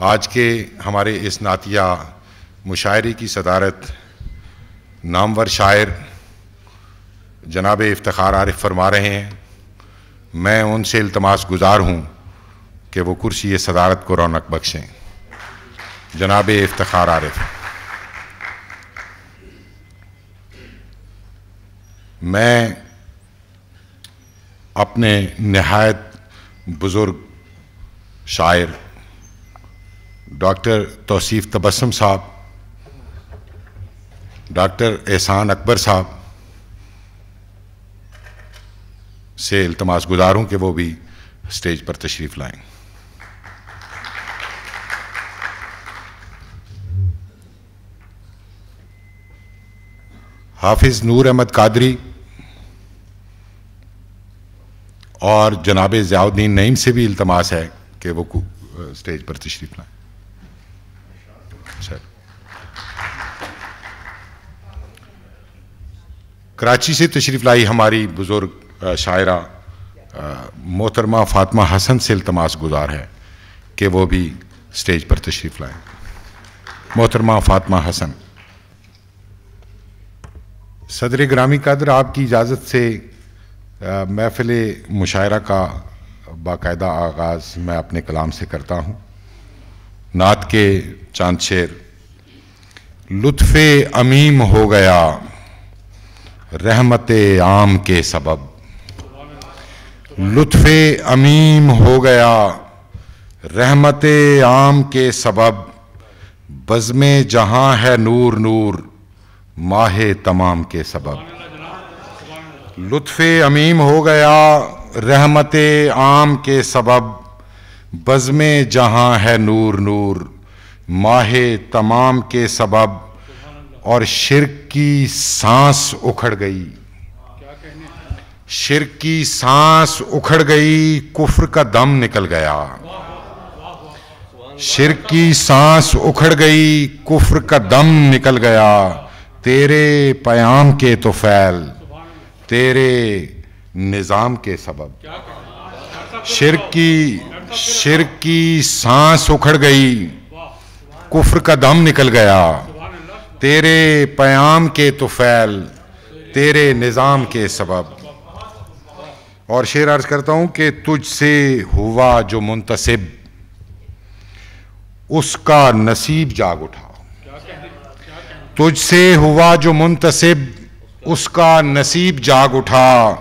آج کے ہمارے اس نعتیہ مشاعرے کی صدارت نامور شاعر جناب افتخار عارف فرما رہے ہیں۔ میں ان سے التماس گزار ہوں کہ وہ کرسی صدارت کو رونق بخشیں۔ جناب افتخار عارف۔ میں اپنے نہایت بزرگ شاعر ڈاکٹر توصیف تبسم صاحب، ڈاکٹر احسان اکبر صاحب سے التماس گزار ہوں کہ وہ بھی اسٹیج پر تشریف لائیں۔ حافظ نور احمد قادری اور جناب ضیاء الدین نعیم سے بھی التماس ہے کہ وہ اسٹیج پر تشریف لائیں۔ کراچی سے تشریف لائی ہماری بزرگ شاعرہ محترمہ فاطمہ حسن سے التماس گزار ہے کہ وہ بھی اسٹیج پر تشریف لائیں۔ محترمہ فاطمہ حسن۔ صدر گرامی قدر، آپ کی اجازت سے محفل مشاعرہ کا باقاعدہ آغاز میں اپنے کلام سے کرتا ہوں۔ نعت کے چاند شعر۔ لطف عمیم ہو گیا رحمت عام کے سبب، لطف عمیم ہو گیا رحمت عام کے سبب، بزم جہاں ہے نور نور ماہ تمام کے سبب۔ لطف عمیم ہو گیا رحمت عام کے سبب، بزم جہاں ہے نور نور ماہ تمام کے سبب، اور شرک کی سانس اکھڑ گئی، شرک کی سانس اکھڑ گئی، کفر کا دم نکل گیا۔ شرک کی سانس اکھڑ گئی، کفر کا دم نکل گیا، تیرے پیام کے طفیل تیرے نظام کے سبب۔ شرک کی سانس اکھڑ گئی، کفر کا دم نکل گیا، تیرے پیام کے طفیل تیرے نظام کے سبب۔ اور شعر عرض کرتا ہوں کہ تجھ سے ہوا جو منتسب اس کا نصیب جاگ اٹھا، تجھ سے ہوا جو منتسب اس کا نصیب جاگ اٹھا،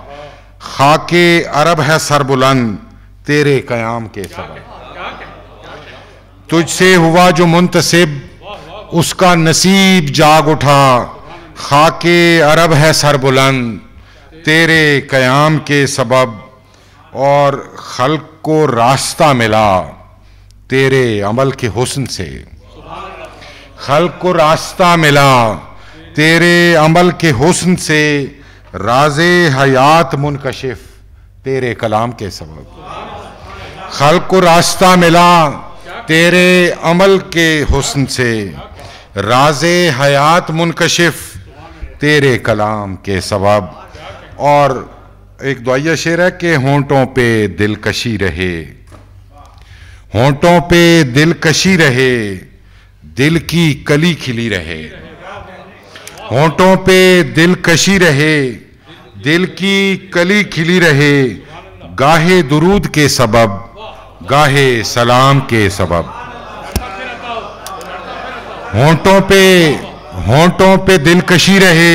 خاک عرب ہے سربلند تیرے قیام کے سبب۔ تجھ سے ہوا جو منتسب اس کا نصیب جاگ اٹھا، خاک عرب ہے سربلند تیرے قیام کے سبب، اور خلق کو راستہ ملا تیرے عمل کے حسن سے، خلق کو راستہ ملا تیرے عمل کے حسن سے، راز حیات منکشف تیرے کلام کے سبب۔ خلق کو راستہ ملا تیرے عمل کے حسن سے، راز حیات منکشف تیرے کلام کے سبب۔ اور ایک دعائیہ شعر ہے کہ ہونٹوں پہ دلکشی رہے، ہونٹوں پہ دلکشی رہے، دل کی کلی کھلی رہے۔ ہونٹوں پہ دلکشی رہے، دل کی کلی کھلی رہے، گاہے درود کے سبب گاہے سلام کے سبب۔ ہونٹوں پہ دلکشی رہے،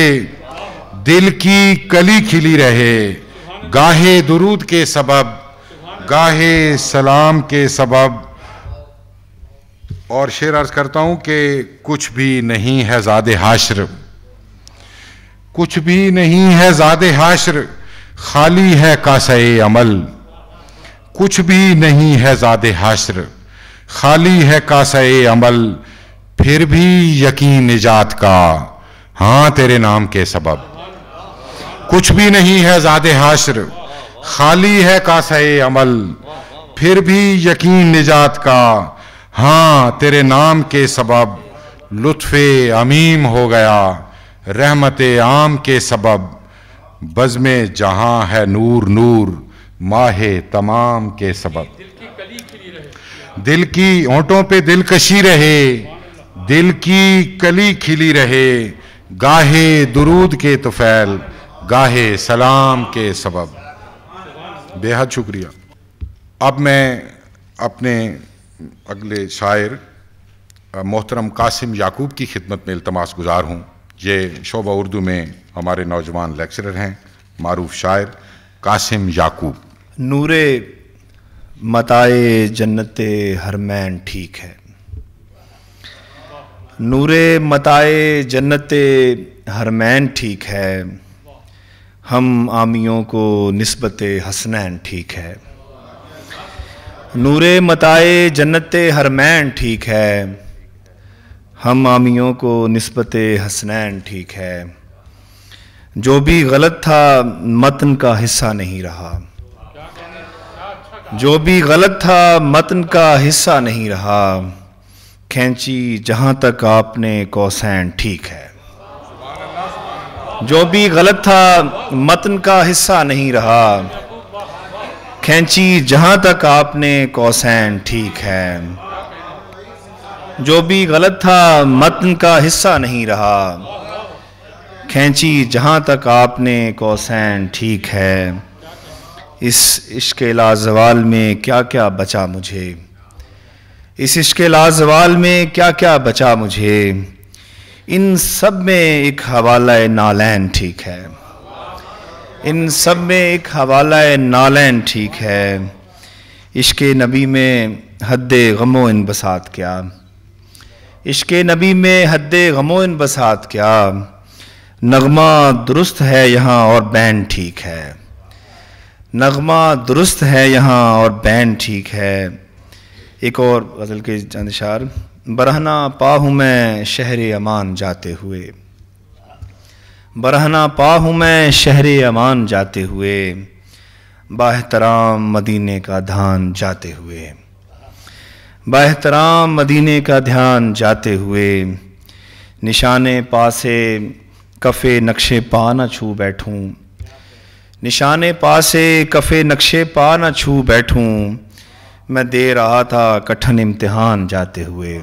دل کی کلی کھلی رہے، گاہے درود کے سبب گاہے سلام کے سبب۔ اور شعر عرض کرتا ہوں کہ کچھ بھی نہیں ہے زاد حاشر، کچھ بھی نہیں ہے زاد حاشر، خالی ہے کاسہ عمل، کچھ بھی نہیں ہے زاد حاشر، خالی ہے کاسہ عمل، پھر بھی یقین نجات کا ہاں تیرے نام کے سبب۔ کچھ بھی نہیں ہے زاد حاشر، خالی ہے کاسہ عمل، پھر بھی یقین نجات کا ہاں تیرے نام کے سبب۔ لطف عمیم ہو گیا رحمت عام کے سبب، بزم جہاں ہے نور نور ماہ تمام کے سبب۔ دل کی ہونٹوں پہ دلکشی رہے، دل کی کلی کھلی رہے، گاہے درود کے طفیل، گاہے سلام کے سبب۔ بے حد شکریہ۔ اب میں اپنے اگلے شاعر محترم قاسم یعقوب کی خدمت میں التماس گزار ہوں۔ یہ شعبہ اردو میں ہمارے نوجوان لیکچرر ہیں، معروف شاعر قاسم یعقوب۔ نور متائے جنت حرمین ٹھیک ہے، نور متائے جنت حرمین ٹھیک ہے، ہم عامیوں کو نسبت حسنین ٹھیک ہے۔ نور متائے جنت حرمین ٹھیک ہے، ہم عامیوں کو نسبت حسنین ٹھیک ہے۔ جو بھی غلط تھا متن کا حصہ نہیں رہا، جو بھی غلط تھا متن کا حصہ نہیں رہا، کھینچی جہاں تک آپ نے قوسین ٹھیک ہے۔ جو بھی غلط تھا متن کا حصہ نہیں رہا، کھینچی جہاں تک آپ نے قوسین ٹھیک ہے۔ جو بھی غلط تھا متن کا حصہ نہیں رہا، کھینچی جہاں تک آپ نے قوسین ٹھیک ہے۔ اس عشق لازوال میں کیا کیا بچا مجھے، اس عشق لازوال میں کیا کیا بچا مجھے، ان سب میں ایک حوالہ نالین ٹھیک ہے، ان سب میں ایک حوالہ نالین ٹھیک ہے۔ عشق نبی میں حد غم و انبساط کیا، عشق نبی میں حد غم و انبساط کیا، نغمہ درست ہے یہاں اور بین ٹھیک ہے، نغمہ درست ہے یہاں اور بین ٹھیک ہے۔ ایک اور غزل کے چند اشعار۔ برہنہ پا ہوں میں شہر امان جاتے ہوئے، برہنہ پا ہوں میں شہر امان جاتے ہوئے، باحترام مدینے کا دھیان جاتے ہوئے، باحترام مدینے کا دھیان جاتے ہوئے، نشان پا سے کف نقش پا نہ چھو بیٹھوں، نشان پا سے کف نقش پا نہ چھو بیٹھوں، میں دے رہا تھا کٹھن امتحان جاتے ہوئے،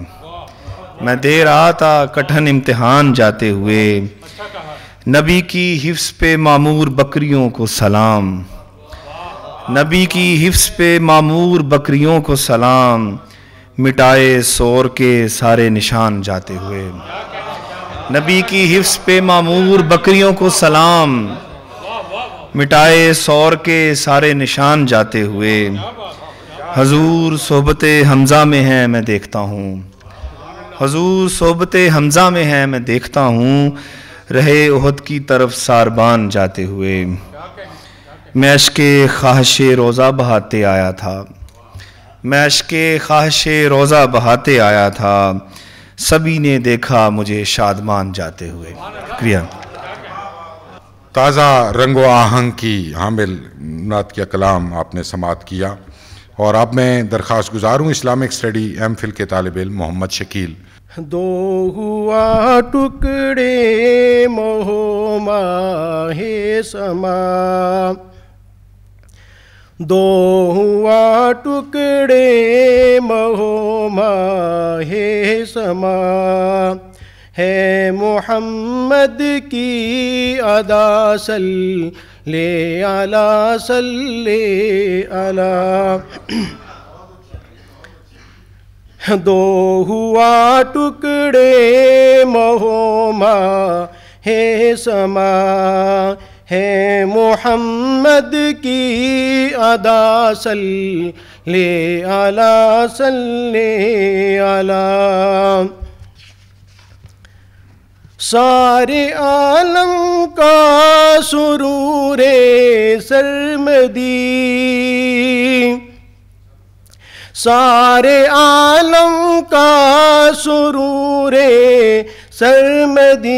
میں دے رہا تھا کٹھن امتحان جاتے ہوئے، نبی کی حفظ پہ معمور بکریوں کو سلام، نبی کی حفظ پہ معمور بکریوں کو سلام، مٹائے سور کے سارے نشان جاتے ہوئے، نبی کی حفظ پہ معمور بکریوں کو سلام، مٹائے سور کے سارے نشان جاتے ہوئے، حضور صحبت حمزہ میں ہے میں دیکھتا ہوں، حضور صحبت حمزہ میں ہے میں دیکھتا ہوں، رہے احد کی طرف ساربان جاتے ہوئے، میں اشک خواہش روزہ بہاتے آیا تھا، میں اشک خواہش روزہ بہاتے آیا تھا، سبھی نے دیکھا مجھے شادمان جاتے ہوئے۔ شکریہ۔ تازہ رنگ و آہنگ کی حامل نعت کا کلام آپ نے سماعت کیا، اور اب میں درخواست گزار ہوں اسلامک اسٹڈی ایم فل کے طالب علم محمد شکیل۔ دو ہوا ٹکڑے مہو ماہ سما، دو ہوا ٹکڑے مہو ماہ سما، ہے محمد کی ادا صلی علی صلی علی۔ دو ہوا ٹکڑے مہو ماہ سما، ہے محمد کی ادا صلی علی صلی علی۔ سارے عالم کا سرور سرمدی، سارے عالم کا سرور سرمدی،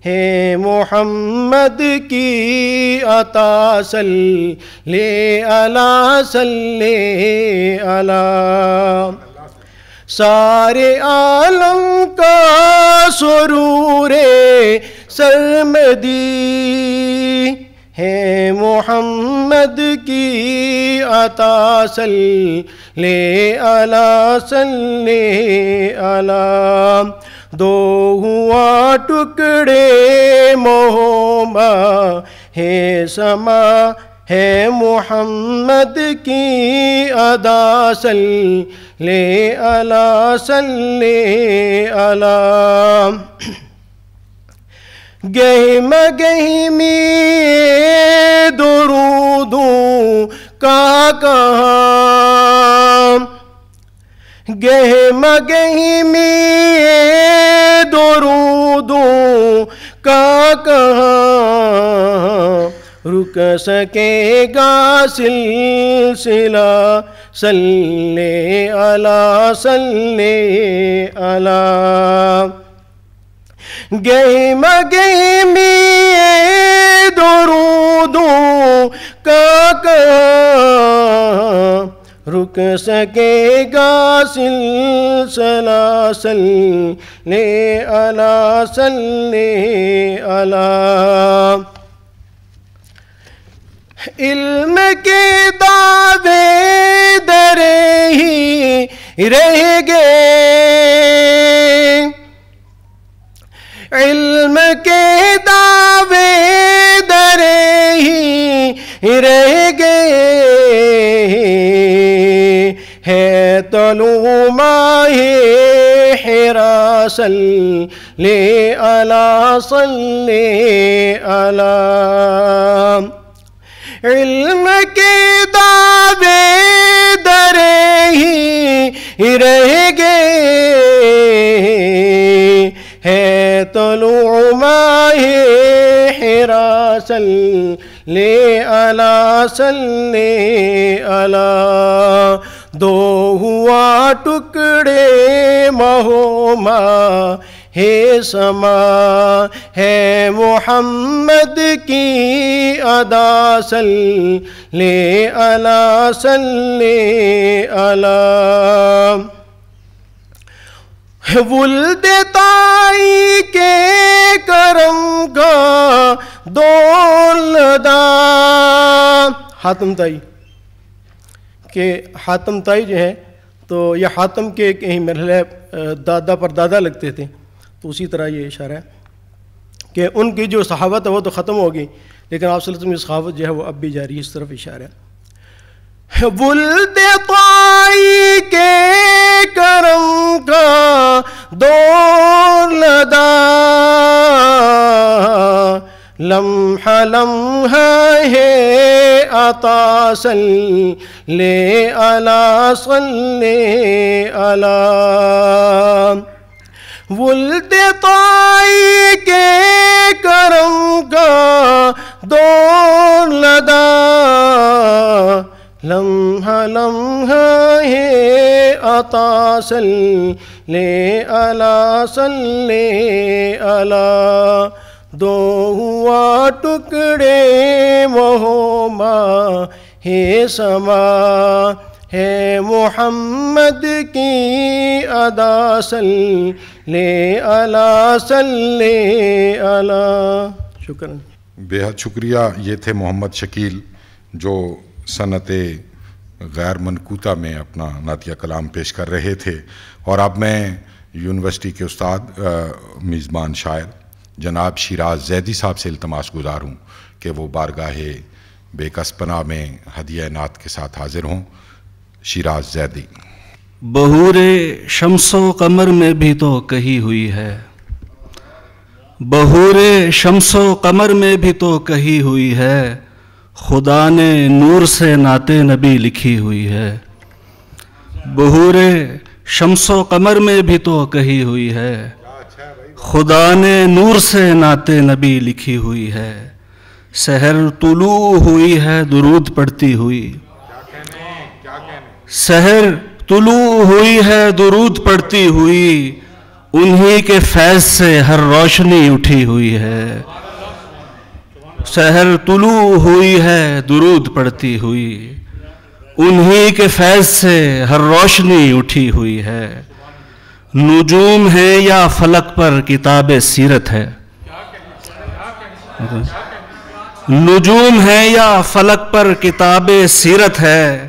ہے محمد کی عطا صلی علی صلی علی۔ سارے عالم کا سرور سرمدی، ہے محمد کی عطا صلی علی صلی علی دو ہوا ٹکڑے محمہ ہے سما ہے محمد کی ادا صلی علی صلی علی گہم گہمی درودوں کا کہاں گہم گہمی درودوں کا کہاں رک سکے گا سلسلہ صلی علی صلی علی گہم گہمی درودوں کا کہاں رک سکے گا سلسلہ صلی علی صلی علی علم کے دعوے در ہی رہ گئے علم کے دعوے در ہی رہ گئے ہے طلوع ماہ حرا صلی علی صلی علی علم کے دعوے در ہی رہ گئے ہے طلوع ماہ حرا صلی علی صلی علی دو ہوا ٹکڑے محمہ ہے سما ہے محمد کی ادا صلی علی صلی علی ولد تائی کے کرم کا دولدا حاتم تائی کہ حاتم تائی جو ہے تو یہ حاتم کے کہیں مرحلے دادا پر دادا لگتے تھے، تو اسی طرح یہ اشارہ ہے کہ ان کی جو صحابت ہے وہ تو ختم ہوگی، لیکن آپ صلی اللہ علیہ وسلم کی صحابت جو ہے وہ اب بھی جاری ہے، اس طرف اشارہ ہے۔ ولد طائی کے کرم کا دولدا لمحہ لمحہ ہے عطا صلی علی صلی علی ولد طائی کے کرم کا دولدا لمحہ لمحہ ہے عطا صلی علی صلی علی دو ہوا ٹکڑے محمہ ہے سما ہے محمد کی ادا صلی علی صلی علی شکراً۔ بے حد شکریہ۔ یہ تھے محمد شکیل جو صنعت غیر منقوطہ میں اپنا نعتیہ کلام پیش کر رہے تھے، اور اب میں یونیورسٹی کے استاد میزبان شاعر جناب شیراز زیدی صاحب سے التماس گزار ہوں کہ وہ بارگاہ بے کس پناہ میں ہدیہ نعت کے ساتھ حاضر ہوں۔ شیراز زیدی۔ بہور شمس و قمر میں بھی تو کہی ہوئی ہے، بہور شمس و قمر میں بھی تو کہی ہوئی ہے، خدا نے نور سے نعت نبی لکھی ہوئی ہے۔ بہور شمس و قمر میں بھی تو کہی ہوئی ہے، خدا نے نور سے نعت نبی لکھی ہوئی ہے۔ سحر طلوع ہوئی ہے درود پڑھتی ہوئی، سحر طلوع ہوئی ہے درود پڑھتی ہوئی، انہی کے فیض سے ہر روشنی اٹھی ہوئی ہے۔ سحر طلوع ہوئی ہے درود پڑھتی ہوئی، انہی کے فیض سے ہر روشنی اٹھی ہوئی ہے۔ نجوم ہے یا فلک پر کتاب سیرت ہے، نجوم ہے یا فلک پر کتاب سیرت ہے،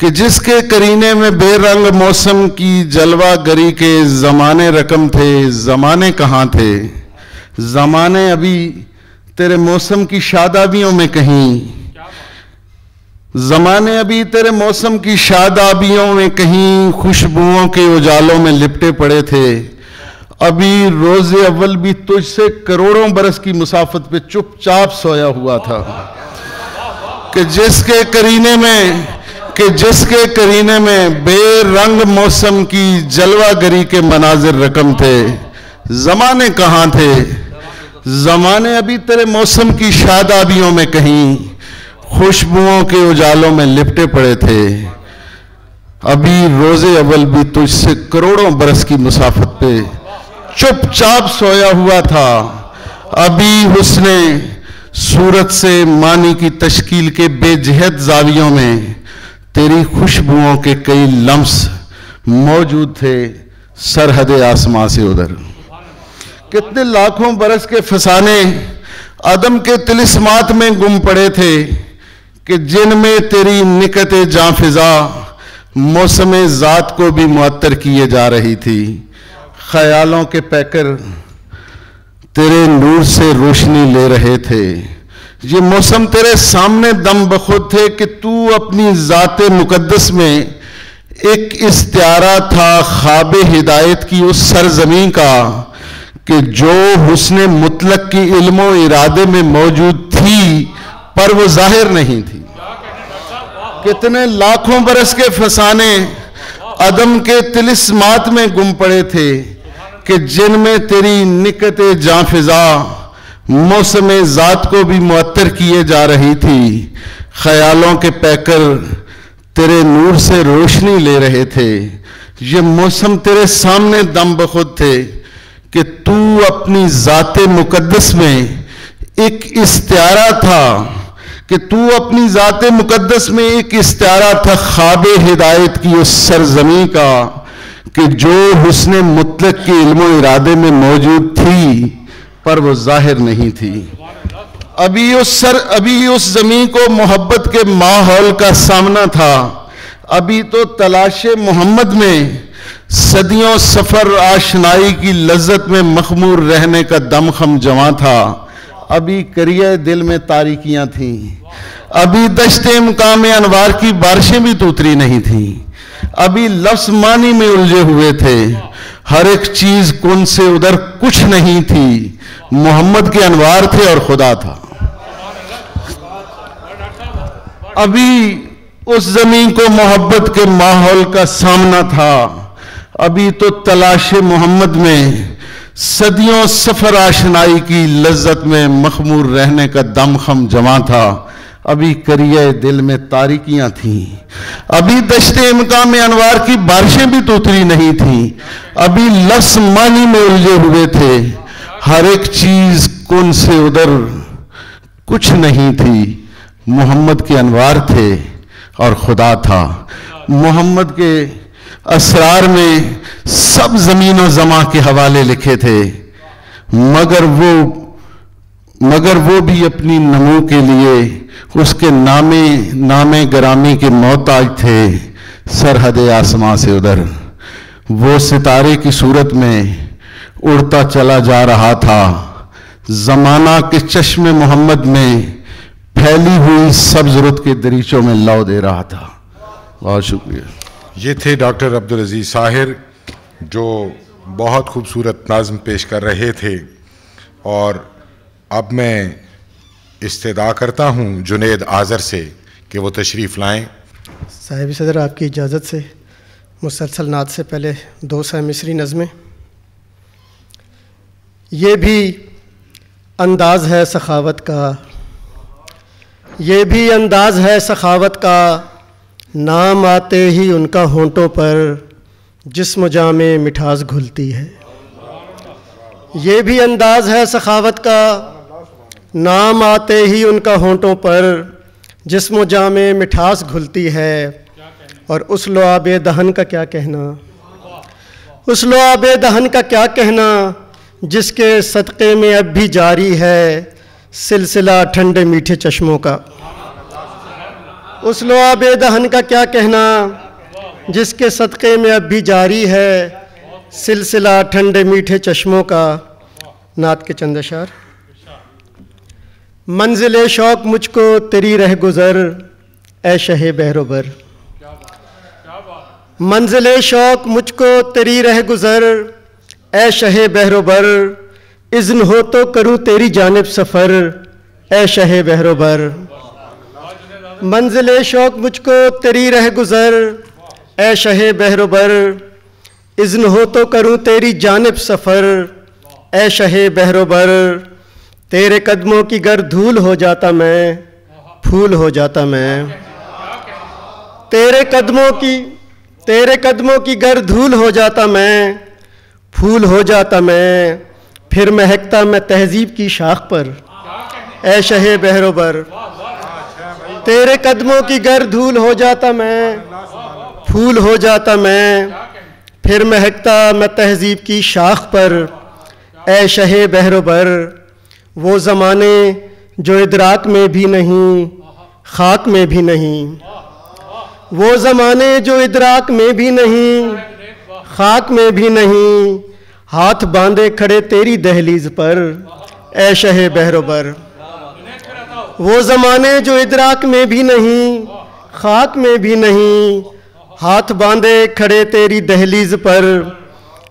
کہ جس کے کرینے میں بے رنگ موسم کی جلوہ گری کے زمانے رقم تھے، زمانے کہاں تھے؟ زمانے ابھی تیرے موسم کی شادابیوں میں کہیں، زمانے ابھی تیرے موسم کی شادابیوں میں کہیں خوشبوؤں کے اجالوں میں لپٹے پڑے تھے۔ ابھی روز اول بھی تجھ سے کروڑوں برس کی مسافت پہ چپ چاپ سویا ہوا تھا کہ جس کے کرینے میں بے رنگ موسم کی جلوہ گری کے مناظر رقم تھے۔ زمانے کہاں تھے؟ زمانے ابھی تیرے موسم کی شادابیوں میں کہیں خوشبوؤں کے اجالوں میں لپٹے پڑے تھے۔ ابھی روز اول بھی تجھ سے کروڑوں برس کی مسافت پہ چپ چاپ سویا ہوا تھا۔ ابھی حسن صورت سے معنی کی تشکیل کے بے جہت زاویوں میں تیری خوشبوؤں کے کئی لمس موجود تھے سرحد آسماں سے ادھر۔ کتنے لاکھوں برس کے فسانے عدم کے طلسمات میں گم پڑے تھے کہ جن میں تیری نکت جاں فضا موسم ذات کو بھی معطر کیے جا رہی تھی۔ خیالوں کے پیکر تیرے نور سے روشنی لے رہے تھے۔ یہ موسم تیرے سامنے دم بخود تھے کہ تو اپنی ذات مقدس میں ایک استعارہ تھا خواب ہدایت کی اس سرزمین کا کہ جو حسن مطلق کی علم و ارادے میں موجود تھی پر وہ ظاہر نہیں تھی۔ کتنے لاکھوں برس کے فسانے عدم کے طلسمات میں گم پڑے تھے کہ جن میں تیری نکت جاں فضا موسم ذات کو بھی معطر کیے جا رہی تھی۔ خیالوں کے پیکر تیرے نور سے روشنی لے رہے تھے۔ یہ موسم تیرے سامنے دم بخود تھے کہ تو اپنی ذات مقدس میں ایک استعارہ تھا خواب ہدایت کی اس سرزمین کا کہ جو حسن مطلق کے علم و ارادے میں موجود تھی پر وہ ظاہر نہیں تھی۔ ابھی اس زمین کو محبت کے ماحول کا سامنا تھا۔ ابھی تو تلاش محمد میں صدیوں سفر آشنائی کی لذت میں مخمور رہنے کا دم خم جواں تھا۔ ابھی کریہ دل میں تاریکیاں تھیں۔ ابھی دشت مقام انوار کی بارشیں بھی تو اتری نہیں تھیں۔ ابھی لفظ معنی میں الجھے ہوئے تھے۔ ہر ایک چیز کن سے ادھر کچھ نہیں تھی۔ محمد کے انوار تھے اور خدا تھا۔ ابھی اس زمین کو محبت کے ماحول کا سامنا تھا۔ ابھی تو تلاش محمد میں صدیوں سفر آشنائی کی لذت میں مخمور رہنے کا دم خم جمع تھا۔ ابھی کریہ دل میں تاریکیاں تھیں۔ ابھی دشت مقام انوار کی بارشیں بھی تو اتری نہیں تھیں۔ ابھی لفظ معنی میں الجھے ہوئے تھے۔ ہر ایک چیز کن سے ادھر کچھ نہیں تھی۔ محمد کے انوار تھے اور خدا تھا۔ محمد کے اسرار میں سب زمین و زمان کے حوالے لکھے تھے، مگر وہ بھی اپنی نمو کے لیے اس کے نام گرامی کے محتاج تھے سرحد آسماں سے ادھر۔ وہ ستارے کی صورت میں اڑتا چلا جا رہا تھا، زمانہ کے چشم محمد میں پھیلی ہوئی سبز رت کے دریچوں میں لو دے رہا تھا۔ بہت شکریہ۔ یہ تھے ڈاکٹر عبدالعزیز ساحر جو بہت خوبصورت نظم پیش کر رہے تھے، اور اب میں استدعا کرتا ہوں جنید آذر سے کہ وہ تشریف لائیں۔ صاحب صدر، آپ کی اجازت سے مسلسل نعت سے پہلے 2 سہ مصری نظمیں۔ یہ بھی انداز ہے سخاوت کا، یہ بھی انداز ہے سخاوت کا، نام آتے ہی ان کا ہونٹوں پر جسم و جاں میں مٹھاس گھلتی ہے۔ یہ بھی انداز ہے سخاوت کا، نام آتے ہی ان کا ہونٹوں پر جسم و جاں میں مٹھاس گھلتی ہے۔ اور اس لعاب دہن کا کیا کہنا، اس لعاب دہن کا کیا کہنا جس کے صدقے میں اب بھی جاری ہے سلسلہ ٹھنڈے میٹھے چشموں کا۔ اس لعاب دہن کا کیا کہنا جس کے صدقے میں اب بھی جاری ہے سلسلہ ٹھنڈے میٹھے چشموں کا. نعت کے چند اشعار. منزل شوق مجھ کو تیری رہ گزر اے شہ بحر و بر. منزل شوق مجھ کو تیری رہ گزر اے شہ بحر و بر. اذن ہو تو کروں تیری جانب سفر اے شہ بحر و بر. منزل شوق مجھ کو تیری رہ گزر اے شہ بحر و بر. اذن ہو تو کروں تیری جانب سفر اے شہ بحر و بر. تیرے قدموں کی گر دھول ہو جاتا میں پھول ہو جاتا میں. تیرے قدموں کی گر دھول ہو جاتا میں پھول ہو جاتا میں. پھر مہکتا میں تہذیب کی شاخ پر اے شہ بحر و بر. تیرے قدموں کی گر دھول ہو جاتا میں پھول ہو جاتا میں. پھر مہکتا میں تہذیب کی شاخ پر اے شہ بحر و بر. وہ زمانے جو ادراک میں بھی نہیں خاک میں بھی نہیں. وہ زمانے جو ادراک میں بھی نہیں خاک میں بھی نہیں. ہاتھ باندھے کھڑے تیری دہلیز پر اے شہ بحر و بر. وہ زمانے جو ادراک میں بھی نہیں خاک میں بھی نہیں. ہاتھ باندھے کھڑے تیری دہلیز پر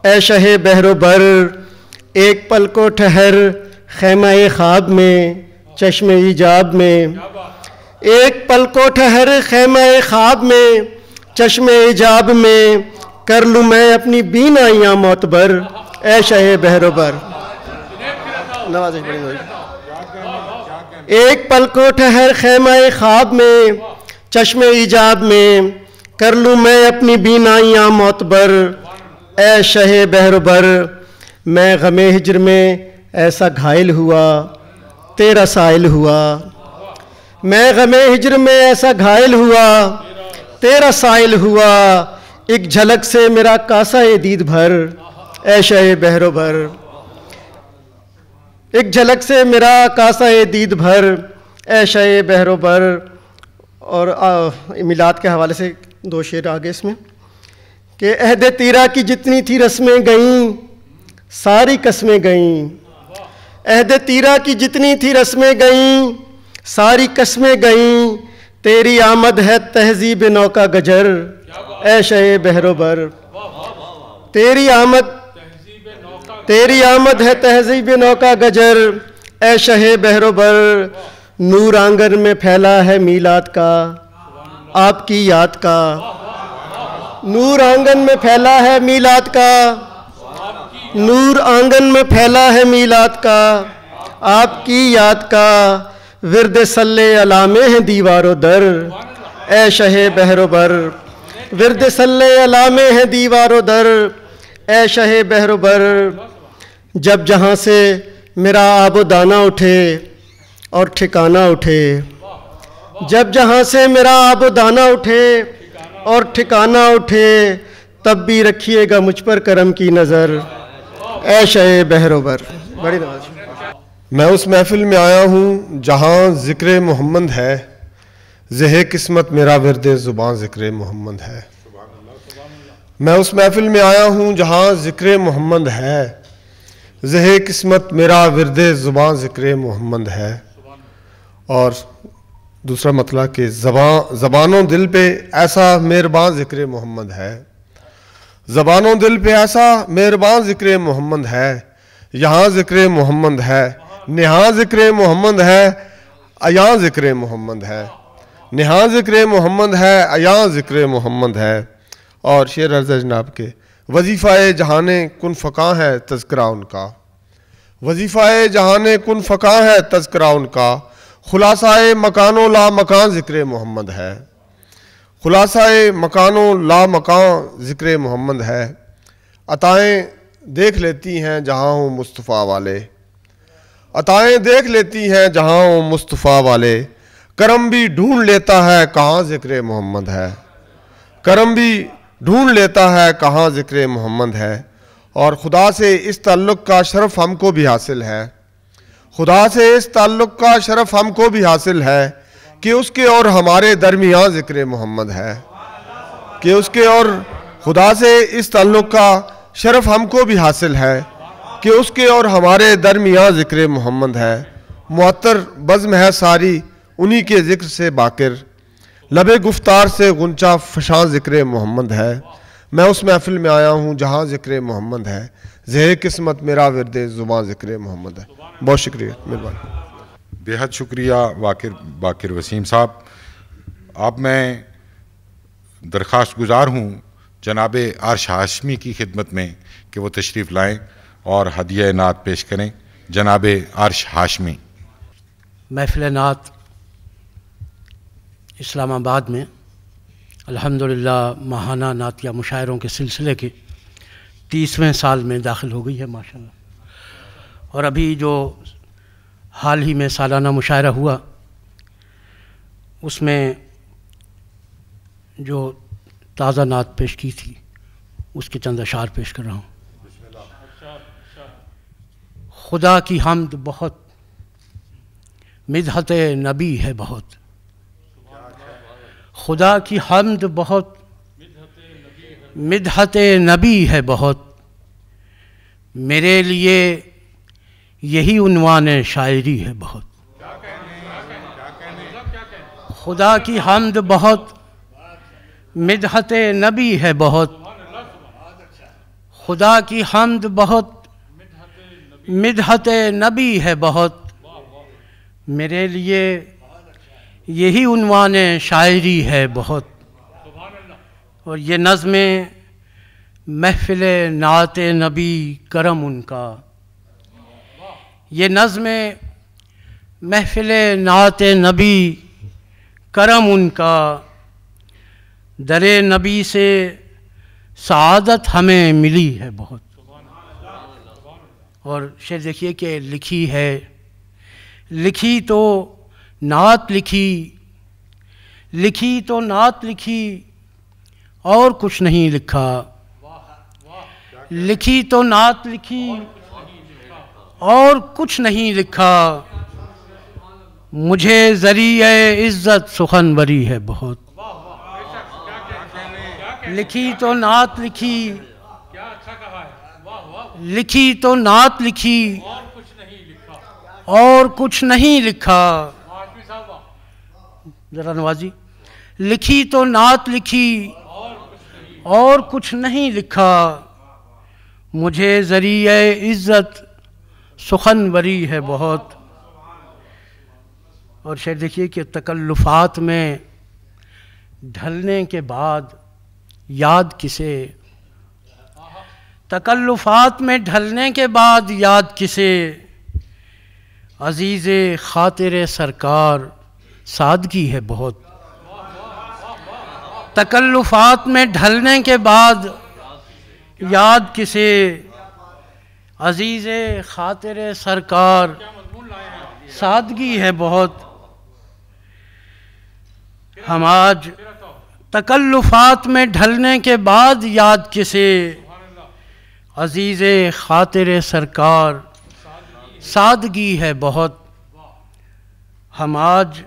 اے شہ بحر و بر. ایک پل کو ٹھہر خیمہ خواب میں چشم ایجاب میں. ایک پل کو ٹھہر خیمہ خواب میں چشم ایجاب میں. کر لوں میں اپنی بینائیاں معتبر اے شہ بحر و بر. نوازش پڑھیں گے. ایک پل کو ٹھہر خیمہ خواب میں چشم ایجاب میں. کر لوں میں اپنی بینائیاں معتبر اے شہ بحر و بر. میں غم ہجر میں ایسا گھائل ہوا تیرا سائل ہوا. میں غم ہجر میں ایسا گھائل ہوا تیرا سائل ہوا. ایک جھلک سے میرا کاسہ دید بھر اے شہ بحر و بر. ایک جھلک سے میرا کاسہ دید بھر اے شہ بحر و بر. اور میلاد کے حوالے سے 2 شعر آگے اس میں کہ عہد تیرا کی جتنی تھی رسمیں گئیں ساری قسمیں گئیں. عہد تیرا کی جتنی تھی رسمیں گئیں ساری قسمیں گئیں. تیری آمد ہے تہذیب نو کا گجر اے شہ بحر و بر. تیری آمد ہے تہذیب نو کا گجر اے شہ بحر و بر. نور آنگن میں پھیلا ہے میلاد کا آپ کی یاد کا. نور آنگن میں پھیلا ہے میلاد کا. نور آنگن میں پھیلا ہے میلاد کا آپ کی یاد کا. ورد صلی علامے ہیں دیوار و در اے شہ بحر و بر. ورد صلی علامے ہیں دیوار و در اے شہ بحر و بر. جب جہاں سے میرا آب و دانہ اٹھے اور ٹھکانہ اٹھے. جب جہاں سے میرا آب و دانہ اٹھے اور ٹھکانہ اٹھے. تب بھی رکھیے گا مجھ پر کرم کی نظر اے شہ بحر و بر. بڑی نواز. میں اس محفل میں آیا ہوں جہاں ذکر محمد ہے. زہ قسمت میرا ورد زباں ذکر محمد ہے. میں اس محفل میں آیا ہوں جہاں ذکر محمد ہے. زہ قسمت میرا ورد زباں ذکر محمد ہے. اور دوسرا مطلب کہ زبان و دل پہ ایسا مہربان ذکر محمد ہے. زبان و دل پہ ایسا مہربان ذکر محمد ہے. یہاں ذکر محمد ہے نہاں ذکر محمد ہے ایاں ذکر محمد ہے. نہاں ذکر محمد ہے ایاں ذکر محمد ہے. اور شعر عرض ہے جناب کے وظیفہ جہاں کن فقاں ہے تذکرہ ان کا. وظیفہ جہاں کن فقاں ہے تذکرہ ان کا. خلاصہ مکان و لا مکان ذکر محمد ہے. خلاصہ مکان و لا مکان ذکر محمد ہے. عطائیں دیکھ لیتی ہیں جہاں ہوں مصطفیٰ والے. عطائیں دیکھ لیتی ہیں جہاں ہوں مصطفیٰ والے. کرم بھی ڈھونڈ لیتا ہے کہاں ذکر محمد ہے. کرم بھی ڈھونڈ لیتا ہے کہاں ذکر محمد ہے. اور خدا سے اس تعلق کا شرف ہم کو بھی حاصل ہے. خدا سے اس تعلق کا شرف ہم کو بھی حاصل ہے کہ اس کے اور ہمارے درمیان ذکر محمد ہے، کہ اس کے اور خدا سے اس تعلق کا شرف ہم کو بھی حاصل ہے کہ اس کے اور ہمارے درمیان ذکر محمد ہے۔ معطر بزم ہے ساری انہی کے ذکر سے باکر، لب گفتار سے غنچہ فشاں ذکر محمد ہے۔ میں اس محفل میں آیا ہوں جہاں ذکر محمد ہے، زہر قسمت میرا ورد زباں ذکر محمد ہے۔ بہت شکریہ، مہربانی۔ بے حد شکریہ باقر وسیم صاحب۔ اب میں درخواست گزار ہوں جناب عرش ہاشمی کی خدمت میں کہ وہ تشریف لائیں اور ہدیہ نعت پیش کریں۔ جناب عرش ہاشمی۔ محفل نعت اسلام آباد میں الحمدللہ ماہانہ نعتیہ مشاعروں کے سلسلے کے 30ویں سال میں داخل ہو گئی ہے ماشاءاللہ، اور ابھی جو حال ہی میں سالانہ مشاعرہ ہوا اس میں جو تازہ نعت پیش کی تھی اس کے چند اشعار پیش کر رہا ہوں۔ خدا کی حمد بہت، مدحت نبی ہے بہت، خدا کی حمد بہت، مدحت نبی ہے بہت، میرے لیے یہی عنوان شاعری ہے بہت۔ خدا کی حمد بہت، مدحت نبی ہے بہت، خدا کی حمد بہت، مدحت نبی ہے بہت، میرے لیے یہی عنوان شاعری ہے بہت۔ اور یہ نظم محفل نعت نبی کرم ان کا، یہ نظم محفل نعت نبی کرم ان کا، در نبی سے سعادت ہمیں ملی ہے بہت۔ اور شعر دیکھیے کہ لکھی ہے، لکھی تو نعت لکھی، لکھی تو نعت لکھی اور کچھ نہیں لکھا، لکھی تو نعت لکھی اور کچھ نہیں لکھا، مجھے ذریعہ عزت سخنوری ہے بہت۔ لکھی تو نعت لکھی، لکھی تو نعت لکھی اور کچھ نہیں لکھا، ذرا نوازی، لکھی تو نعت لکھی اور کچھ نہیں لکھا، مجھے ذریعہ عزت سخنوری ہے بہت۔ اور شعر دیکھیے کہ تکلفات میں ڈھلنے کے بعد یاد کسے، تکلفات میں ڈھلنے کے بعد یاد کسے، عزیز خاطر سرکار سادگی ہے بہت۔ تکلفات میں ڈھلنے کے بعد یاد کسے، عزیز خاطر سرکار سادگی ہے بہت۔ ہم آج تکلفات میں ڈھلنے کے بعد یاد کسے، عزیز خاطر سرکار سادگی ہے بہت۔ ہم آج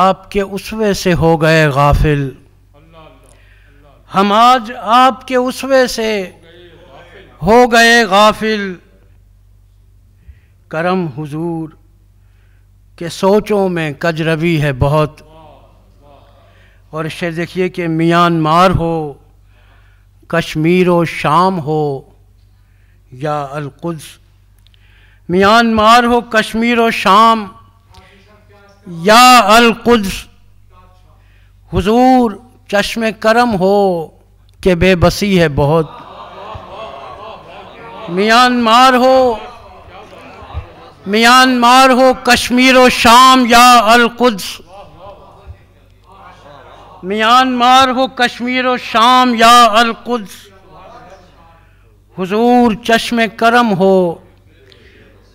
آپ کے اسوے سے ہو گئے غافل، ہم آج آپ کے اسوے سے ہو گئے غافل، کرم حضور کے سوچوں میں کجروی ہے بہت۔ اور شعر دیکھیے کہ میانمار ہو، کشمیر و شام ہو یا القدس، میانمار ہو، کشمیر و شام یا القدس، حضور چشم کرم ہو کہ بے بسی ہے بہت۔ میانمار ہو، کشمیر و شام یا القدس، میانمار ہو، کشمیر و شام یا القدس، حضور چشم کرم ہو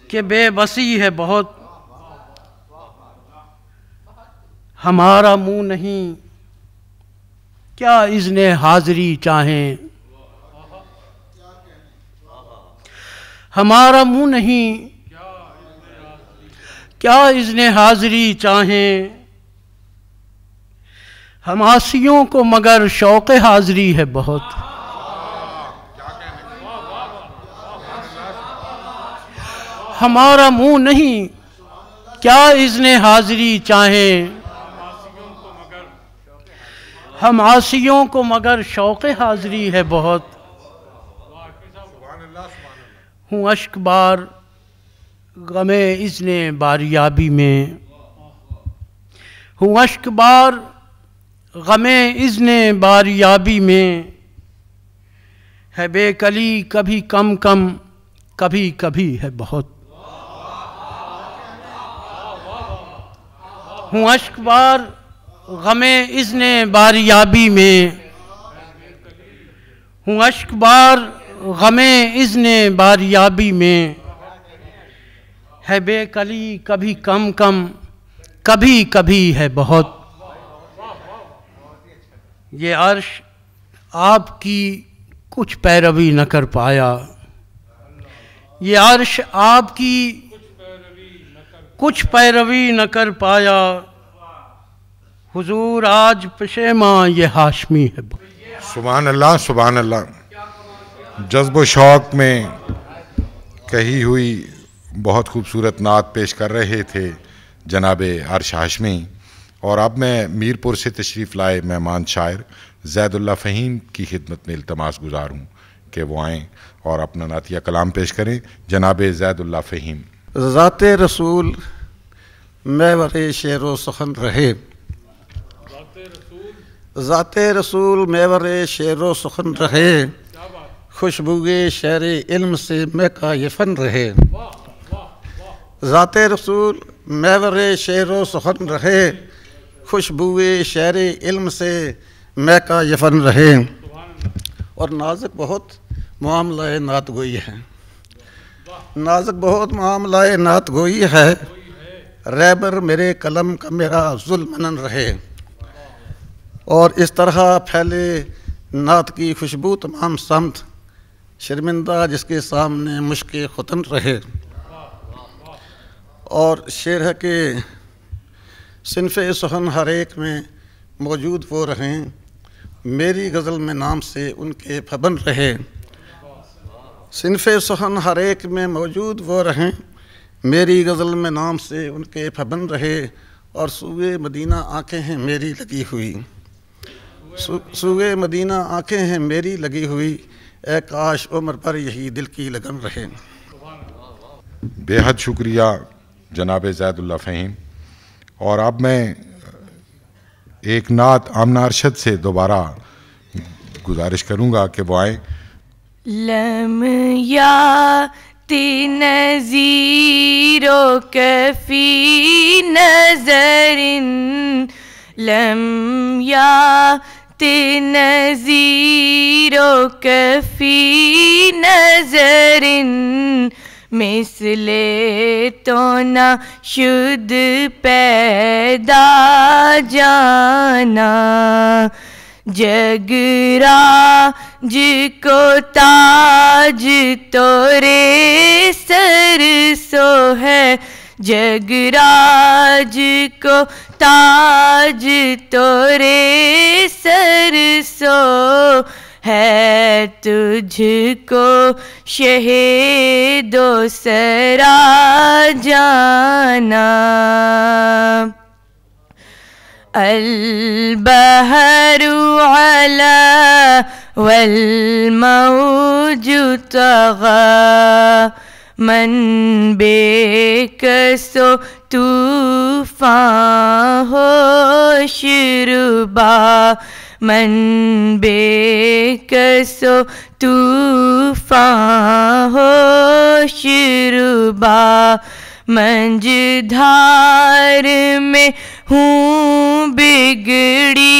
کہ بے بسی ہے بہت۔ ہمارا منہ نہیں کیا اذن حاضری چاہیں، ہمارا منہ نہیں کیا اذن حاضری چاہیں، ہم عاصیوں کو مگر شوق حاضری ہے بہت، ہمارا منہ نہیں کیا اذن حاضری چاہیں، ہم عاصیوں کو مگر شوق حاضری ہے بہت، ہوں اشک بار غم اذن باریابی میں، ہوں اشک بار غم اذن باریابی میں، ہے بے کلی کبھی کم کم کبھی کبھی ہے بہت، ہوں اشک بار غم اذن باریابی میں، ہوں اشک بار غم اذن باریابی میں، ہے بے کلی کبھی کم کم کبھی کبھی ہے بہت، یہ عرش آپ کی کچھ پیروی نہ کر پایا، یہ عرش آپ کی کچھ پیروی نہ کر پایا، حضور آج پشیماں یہ ہاشمی ہے بہت۔ سبحان اللہ سبحان اللہ۔ جذب و شوق میں کہی ہوئی بہت خوبصورت نعت پیش کر رہے تھے جناب عرش ہاشمی، اور اب میں میرپور سے تشریف لائے مہمان شاعر زید اللہ فہیم کی خدمت میں التماس گزار ہوں کہ وہ آئیں اور اپنا نعتیہ کلام پیش کریں۔ جناب زید اللہ فہیم۔ ذات رسول محور شعر و سخن رہے، ذات رسول محور شعر و سخن رہے، خوشبوئے شعر علم سے مہکا یہ فن رہے، ذات رسول محور شعر و سخن رہے، خوشبوئے شعر علم سے مہکا یہ فن رہے۔ اور نازک بہت معاملہ نعت گوئی ہے، نازک بہت معاملہ نعت گوئی ہے، رہبر میرے قلم کا میرا ظلمنن رہے، اور اس طرح پھیلے نعت کی خوشبو تمام سمت، شرمندہ جس کے سامنے مشک ختن رہے۔ اور شعر ہے کہ صنف سخن ہر ایک میں موجود وہ رہیں، میری غزل میں نام سے ان کے پابند رہے، صنف سخن ہر ایک میں موجود وہ رہیں، میری غزل میں نام سے ان کے پابند رہے، اور سوئے مدینہ آنکھیں ہیں میری لگی ہوئی، سوئے مدینہ آنکھیں ہیں میری لگی ہوئی، اے کاش عمر پر یہی دل کی لگن رہے۔ بے حد شکریہ جناب زید اللہ فہیم۔ اور اب میں ایک نعت آمنہ ارشد سے دوبارہ گزارش کروں گا کہ وہ آئیں۔ لمیات نظیرک فی نظر، لمیات نظیرک فی نظر، مثل تو نہ شد پیدا جانا، جگراج کو تاج تورے سر سو ہے، جگراج کو تاج تورے سر سو ہے، تجھ کو شہید و سرا جانا، البحر علا والموج طغى، من بے کسو طوفان ہوش ربا، من بے کسو طوفان ہوش ربا، منجدھار میں ہوں بگڑی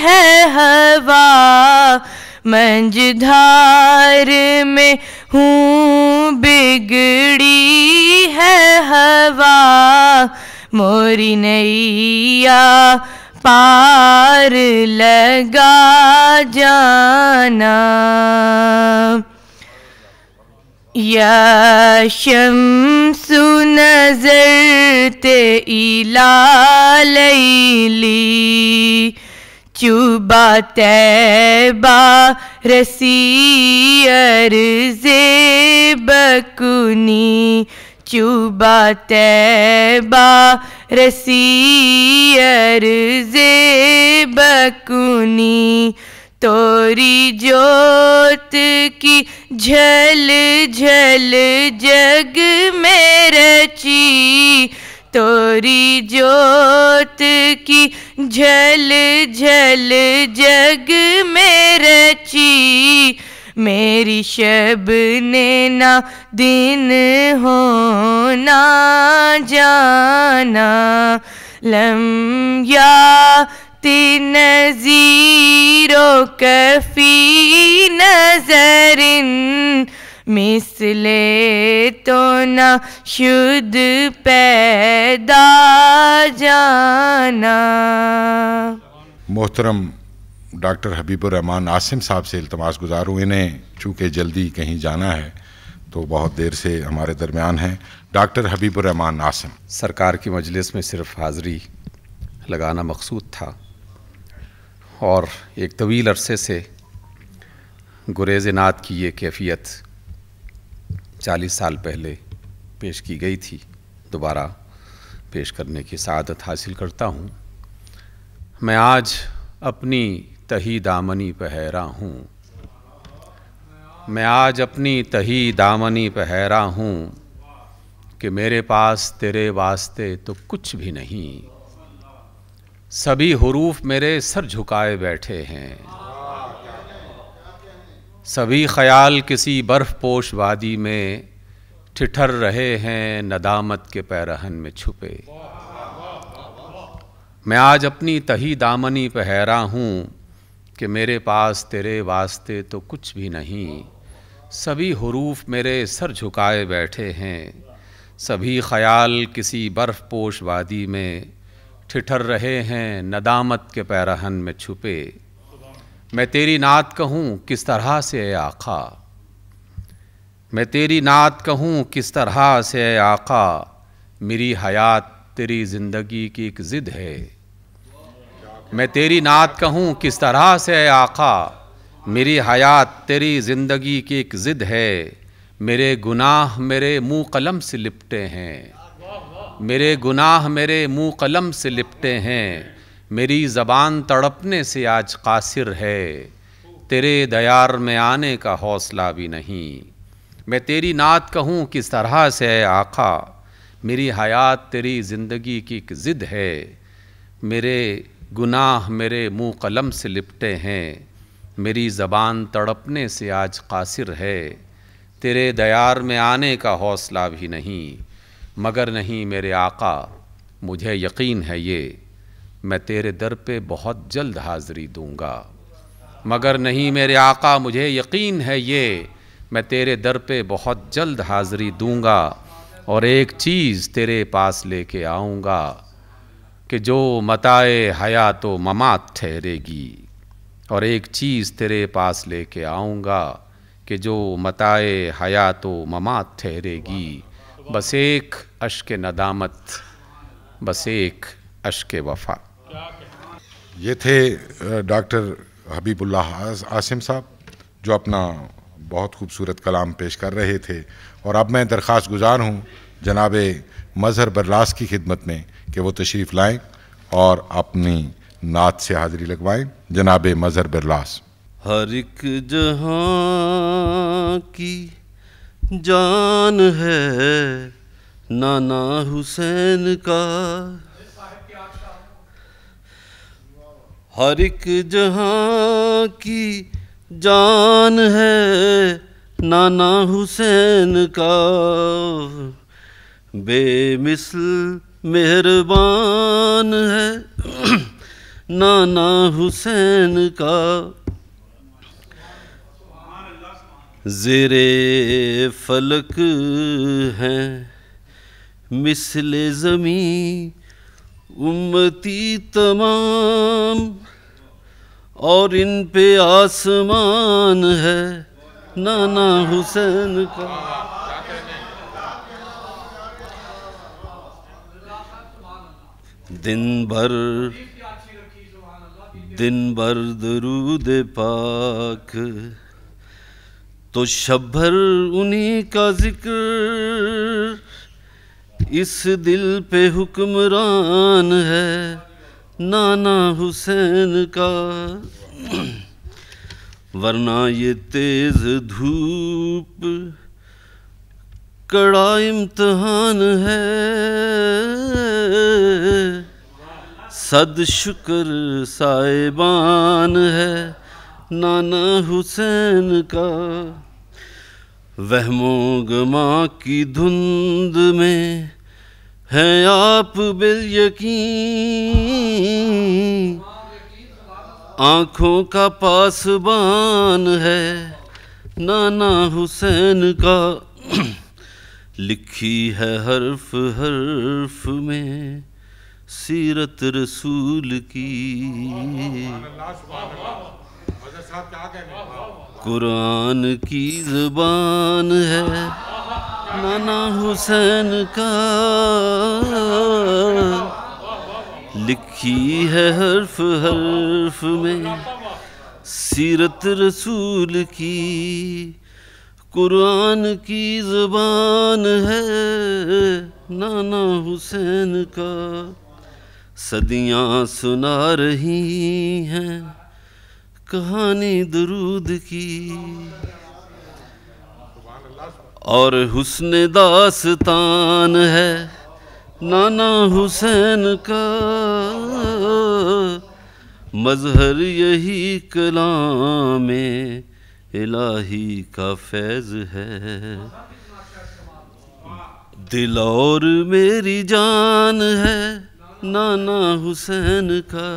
ہے ہوا، منجدھار میں ہوں بگڑی ہے ہوا، موری نیا پار لگا جانا، یا شمس نظرت الی لیلی، چوبا تیبا رسی عرض بکنی چوبا تیبا رسی عرض بکنی توری جوت کی جھل جھل جگ میں رچی توری جوت کی جھل جھل جگ میں رچی میری شب نے نہ دن ہونا جانا لم یاتی نذیر و کفی نظر مثل تو نہ شد پیدا جانا. محترم ڈاکٹر حبیب الرحمان عاصم صاحب سے التماس گزار ہوں، انہیں چونکہ جلدی کہیں جانا ہے تو بہت دیر سے ہمارے درمیان ہیں. ڈاکٹر حبیب الرحمان عاصم. سرکار کی مجلس میں صرف حاضری لگانا مقصود تھا اور ایک طویل عرصے سے گریز نعت کی یہ کیفیت 40 سال پہلے پیش کی گئی تھی، دوبارہ پیش کرنے کی سعادت حاصل کرتا ہوں. میں آج اپنی تہی دامنی پہ حیراں ہوں، میں آج اپنی تہی دامنی پہ حیراں ہوں کہ میرے پاس تیرے واسطے تو کچھ بھی نہیں، سبھی حروف میرے سر جھکائے بیٹھے ہیں، سبھی خیال کسی برف پوش وادی میں ٹھٹھر رہے ہیں ندامت کے پیرہن میں چھپے. میں آج اپنی تہی دامنی پہ حیراں ہوں کہ میرے پاس تیرے واسطے تو کچھ بھی نہیں، سبھی حروف میرے سر جھکائے بیٹھے ہیں، سبھی خیال کسی برف پوش وادی میں ٹھٹھر رہے ہیں ندامت کے پیرہن میں چھپے. میں تیری نعت کہوں کس طرح سے اے آقا، میں تیری نعت کہوں کس طرح سے اے آقا، میری حیات تیری زندگی کی ایک ضد ہے. میں تیری نعت کہوں کس طرح سے اے آقا، میری حیات تیری زندگی کی ایک ضد ہے. میرے گناہ میرے منہ قلم سے لپٹے ہیں، میرے گناہ میرے منہ قلم سے لپٹے ہیں، میری زبان تڑپنے سے آج قاصر ہے، تیرے دیار میں آنے کا حوصلہ بھی نہیں. میں تیری نعت کہوں کس طرح سے اے آقا، میری حیات تیری زندگی کی ایک ضد ہے. میرے گناہ میرے منہ قلم سے لپٹے ہیں، میری زبان تڑپنے سے آج قاصر ہے، تیرے دیار میں آنے کا حوصلہ بھی نہیں. مگر نہیں میرے آقا مجھے یقین ہے یہ، میں تیرے در پہ بہت جلد حاضری دوں گا. مگر نہیں میرے آقا مجھے یقین ہے یہ، میں تیرے در پہ بہت جلد حاضری دوں گا، اور ایک چیز تیرے پاس لے کے آؤں گا کہ جو متاع حیات و ممات ٹھہرے گی، اور ایک چیز تیرے پاس لے کے آؤں گا کہ جو متاع حیات و ممات ٹھہرے گی. بس ایک اشک ندامت، بس ایک اشک وفا. یہ تھے ڈاکٹر حبیب اللہ عاصم صاحب جو اپنا بہت خوبصورت کلام پیش کر رہے تھے. اور اب میں درخواست گزار ہوں جناب مظہر برلاس کی خدمت میں کہ وہ تشریف لائیں اور اپنی نعت سے حاضری لگوائیں. جناب مظہر برلاس. ہر ایک جہاں کی جان ہے نانا حسین کا، ہر ایک جہاں کی جان ہے نانا حسین کا، بے مثل مہربان ہے نانا حسین کا. زیرے فلک ہیں مثل زمین امتی تمام، اور ان پہ آسمان ہے نانا حسین کا. دن بھر دن بھر درود پاک تو شب بھر انہی کا ذکر، اس دل پہ حکمران ہے نانا حسین کا، ورنہ یہ تیز دھوپ کڑا امتحان ہے، صد شکر سائبان ہے نانا حسین کا، وہم و گما کی دھند میں ہیں آپ بالیقین، آنکھوں کا پاسبان ہے نانا حسین کا، لکھی ہے حرف حرف میں سیرت رسول کی، قرآن کی زبان ہے نانا حسین کا، لکھی ہے حرف حرف میں سیرت رسول کی، قرآن کی زبان ہے نانا حسین کا، صدیاں سنا رہی ہیں کہانی درود کی، اور حسن داستان ہے نانا حسین کا، مظہر یہی کلام الہی کا فیض ہے، دل اور میری جان ہے نانا حسین کا۔